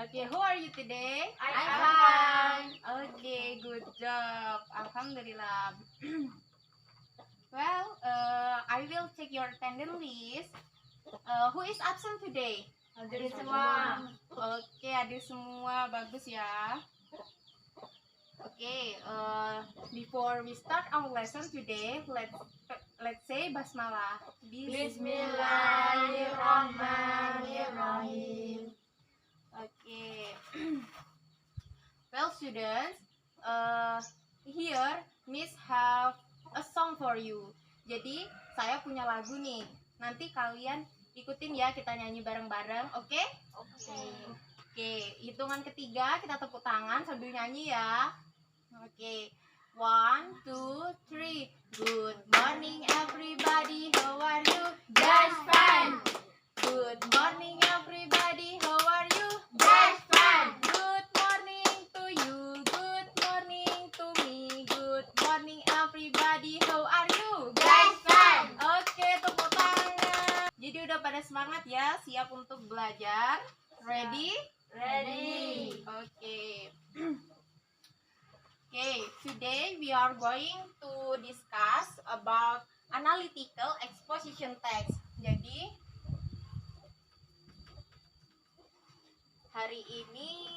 Okay, who are you today? I'm fine. Okay, good job. Alhamdulillah. Well, I will check your attendance list. Who is absent today? Hadir semua. Oke, hadir semua. Bagus ya. Okay, before we start our lesson today, let's say basmalah. Bismillahirrahmanirrahim. Okay. Well, students, here Miss have a song for you. Jadi saya punya lagu nih. Nanti kalian ikutin ya, kita nyanyi bareng-bareng, oke? Oke, hitungan ketiga kita tepuk tangan sambil nyanyi ya. Oke, 1, 2, 3. Good morning everybody, how are you? Just fine. Good morning everybody, how are you? Just fine. Good morning to you, good morning to me, good morning everybody, how are you? Just fine. Oke, tepuk tangan. Jadi udah pada semangat ya, siap untuk belajar? Ready? Ready. Okay. Okay, today we are going to discuss about analytical exposition text. Jadi hari ini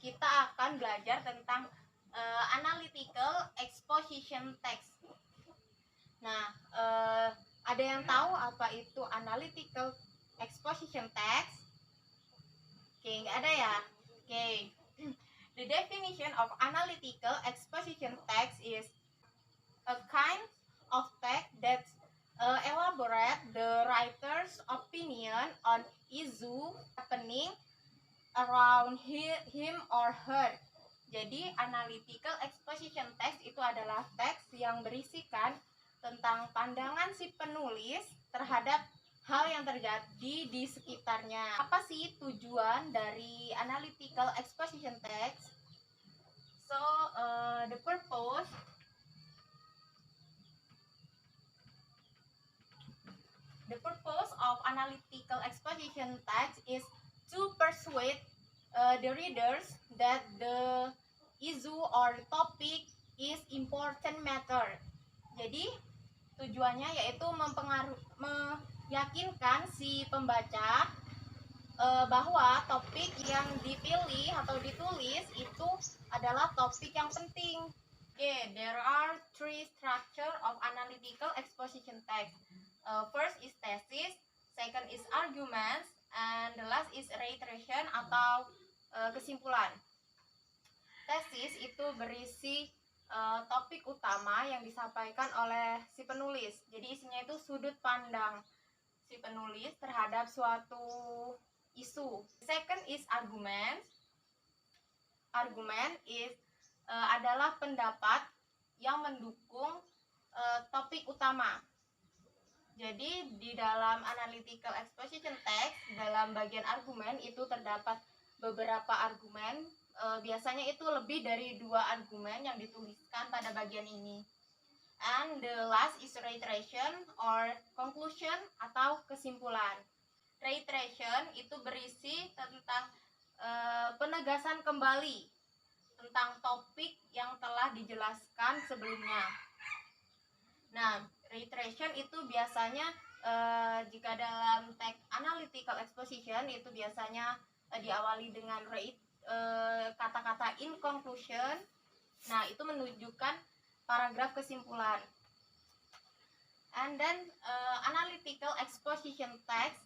kita akan belajar tentang analytical exposition text. Nah, ada yang tahu apa itu analytical exposition text? Oke, nggak ada ya? Oke. The definition of analytical exposition text is a kind of text that elaborate the writer's opinion on issue happening around him or her. Jadi, analytical exposition text itu adalah teks yang berisikan tentang pandangan si penulis terhadap hal yang terjadi di sekitarnya. Apa sih tujuan dari analytical exposition text? So, the purpose of analytical exposition text is to persuade the readers that the issue or topic is important matter. Jadi tujuannya yaitu meyakinkan si pembaca bahwa topik yang dipilih atau ditulis itu adalah topik yang penting. Okay, there are three structure of analytical exposition text. First is thesis, second is arguments, and the last is reiteration atau kesimpulan. Tesis itu berisi topik utama yang disampaikan oleh si penulis. Jadi isinya itu sudut pandang si penulis terhadap suatu isu. Second is argument. Argument is adalah pendapat yang mendukung topik utama. Jadi di dalam analytical exposition text, dalam bagian argumen itu terdapat beberapa argumen, biasanya itu lebih dari 2 argumen yang dituliskan pada bagian ini. And the last is reiteration or conclusion atau kesimpulan. Reiteration itu berisi tentang penegasan kembali tentang topik yang telah dijelaskan sebelumnya. Nah, reiteration itu biasanya jika dalam teks analytical exposition itu biasanya diawali dengan kata-kata in conclusion. Nah, itu menunjukkan paragraf kesimpulan. And then analytical exposition text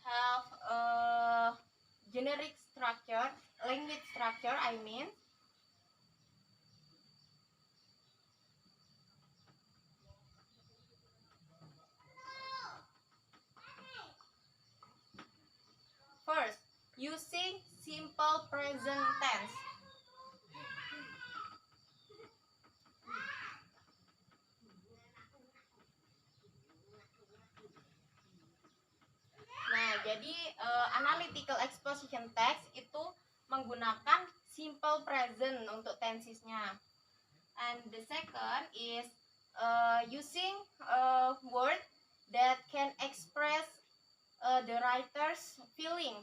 have generic structure, language structure, I mean. First, using simple present tense. Nah, jadi analytical exposition text itu menggunakan simple present untuk tensesnya. And the second is using a word that can express the writer's feeling.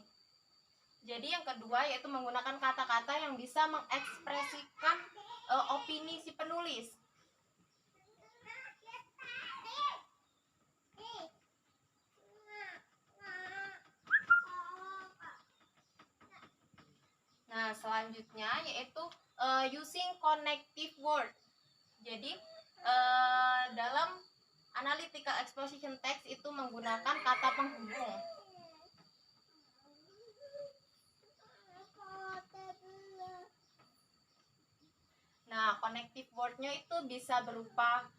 Jadi yang kedua yaitu menggunakan kata-kata yang bisa mengekspresikan opini si penulis. Nah, selanjutnya yaitu using connective word. Jadi dalam analytical exposition text itu menggunakan kata penghubung. Nah, connective word-nya itu bisa berupa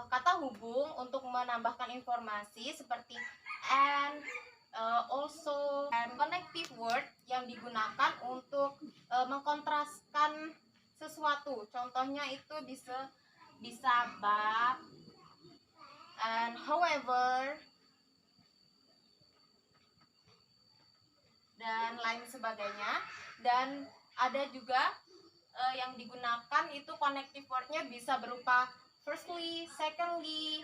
kata hubung untuk menambahkan informasi seperti and, also, and connective word yang digunakan untuk mengkontraskan sesuatu. Contohnya itu bisa but, and however, dan lain sebagainya. Dan ada juga yang digunakan itu connective word-nya bisa berupa firstly, secondly,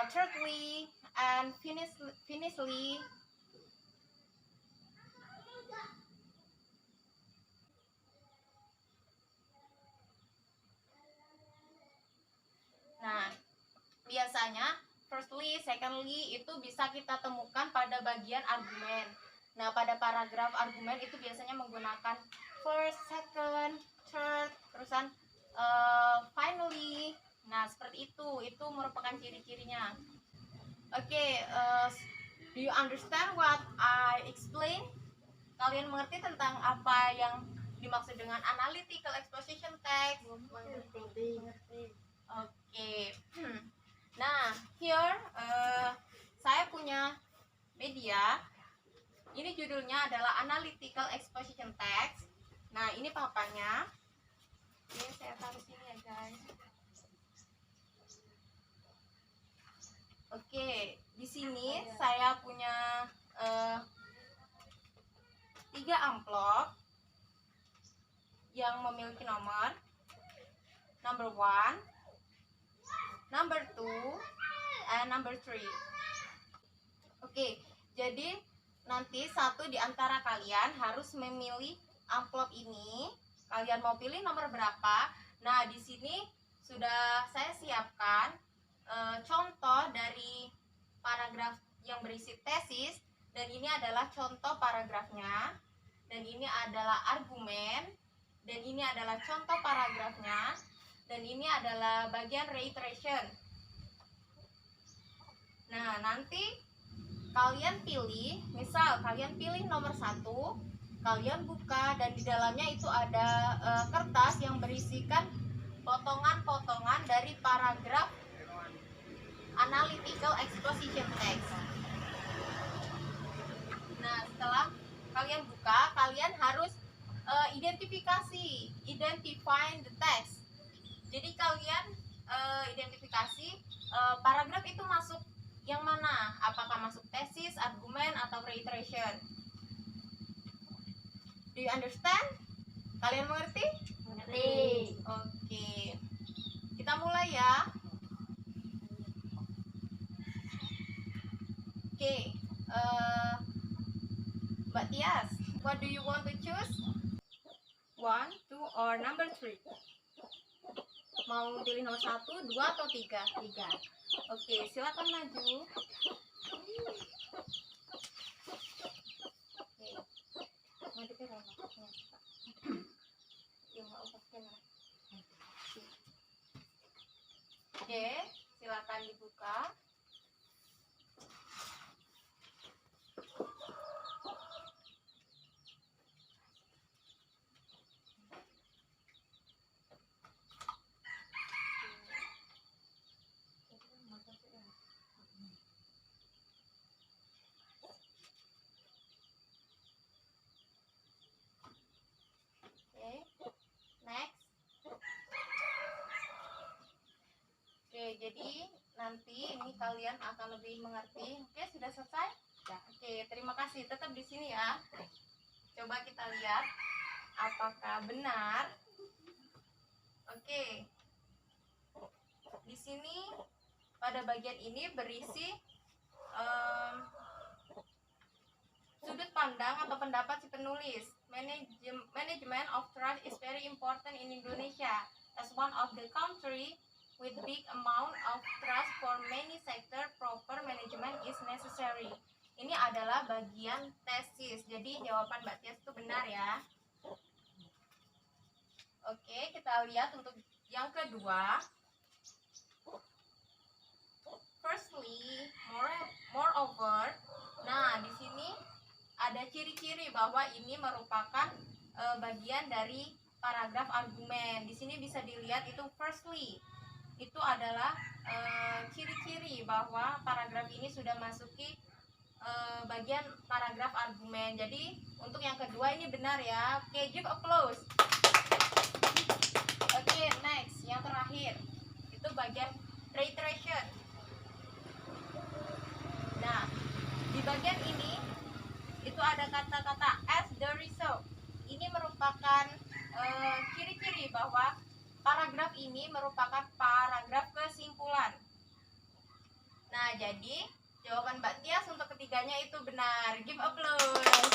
thirdly, and finishly. Nah, biasanya firstly, secondly itu bisa kita temukan pada bagian argumen. Nah, pada paragraf argumen itu biasanya menggunakan first, second, third, terusan finally. Nah, seperti itu merupakan ciri-cirinya. Oke, do you understand what I explain? Kalian mengerti tentang apa yang dimaksud dengan analytical exposition text? Oke. Nah, here saya punya media. Ini judulnya adalah analytical exposition text. Nah, ini papannya. Oke, saya taruh sini ya, guys. Oke, di sini saya punya 3 amplop yang memiliki nomor number 1, number 2, and number 3. Oke, jadi nanti satu di antara kalian harus memilih amplop ini. Kalian mau pilih nomor berapa? Nah, di sini sudah saya siapkan contoh dari paragraf yang berisi tesis, dan ini adalah contoh paragrafnya, dan ini adalah argumen, dan ini adalah contoh paragrafnya, dan ini adalah bagian reiteration. Nah, nanti kalian pilih, misal kalian pilih nomor 1, kalian buka dan di dalamnya itu ada kertas yang berisikan potongan-potongan dari paragraf analytical exposition text. Nah, setelah kalian buka, kalian harus identify the text. Jadi kalian identifikasi paragraf itu masuk yang mana? Apakah masuk tesis, argumen, atau reiteration? Do you understand? Kalian mengerti? Mengerti. Oke. Kita mulai ya. Oke. Mbak Tias, what do you want to choose? 1, 2, or number 3? Mau pilih nomor 1, 2, atau 3? 3. Oke, silakan maju. Oke, silakan dibuka. Next. Oke, jadi nanti ini kalian akan lebih mengerti. Oke, sudah selesai? Ya. Oke, terima kasih. Tetap di sini ya. Coba kita lihat apakah benar. Oke. di sini pada bagian ini berisi sudut pandang atau pendapat si penulis. Management of trust is very important in Indonesia as one of the country with big amount of trust for many sector. Proper management is necessary. Ini adalah bagian tesis. Jadi jawaban Mbak Tias itu benar ya. Oke, kita lihat untuk yang kedua. Firstly, moreover. Nah, di sini ada ciri-ciri bahwa ini merupakan bagian dari paragraf argumen. Di sini bisa dilihat itu firstly. Itu adalah ciri-ciri bahwa paragraf ini sudah masuki bagian paragraf argumen. Jadi untuk yang kedua ini benar ya. Oke, give applause. Oke, next, yang terakhir itu bagian reiteration. Nah, di bagian ini itu ada kata-kata as the result. Ini merupakan ciri-ciri bahwa paragraf ini merupakan paragraf kesimpulan. Nah, jadi jawaban Mbak Tias untuk ketiganya itu benar. Give applause.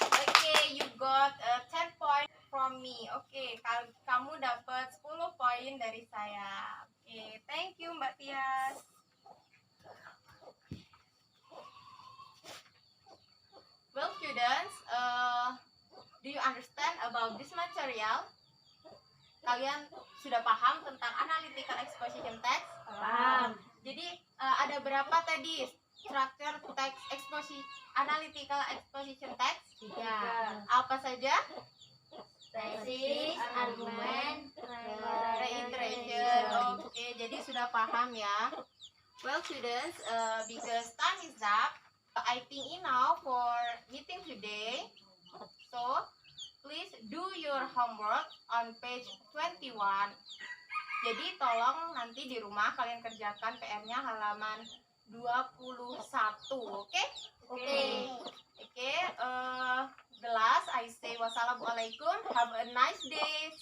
Oke, you got 10 point from me. Oke, kamu dapat 10 poin dari saya. Oke, thank you Mbak Tias. Well, students, do you understand about this material? Kalian sudah paham tentang analytical exposition text? Paham. Jadi ada berapa tadi structure text exposition, analytical exposition text? 3. Apa saja? Tesis, argumen, Reiteration. Oke, jadi sudah paham ya. Well, students, because time is up, I think enough for meeting today. So, please do your homework on page 21. Jadi tolong nanti di rumah kalian kerjakan PR-nya halaman 21, oke? Oke. Oke, the last I say wassalamualaikum, have a nice day.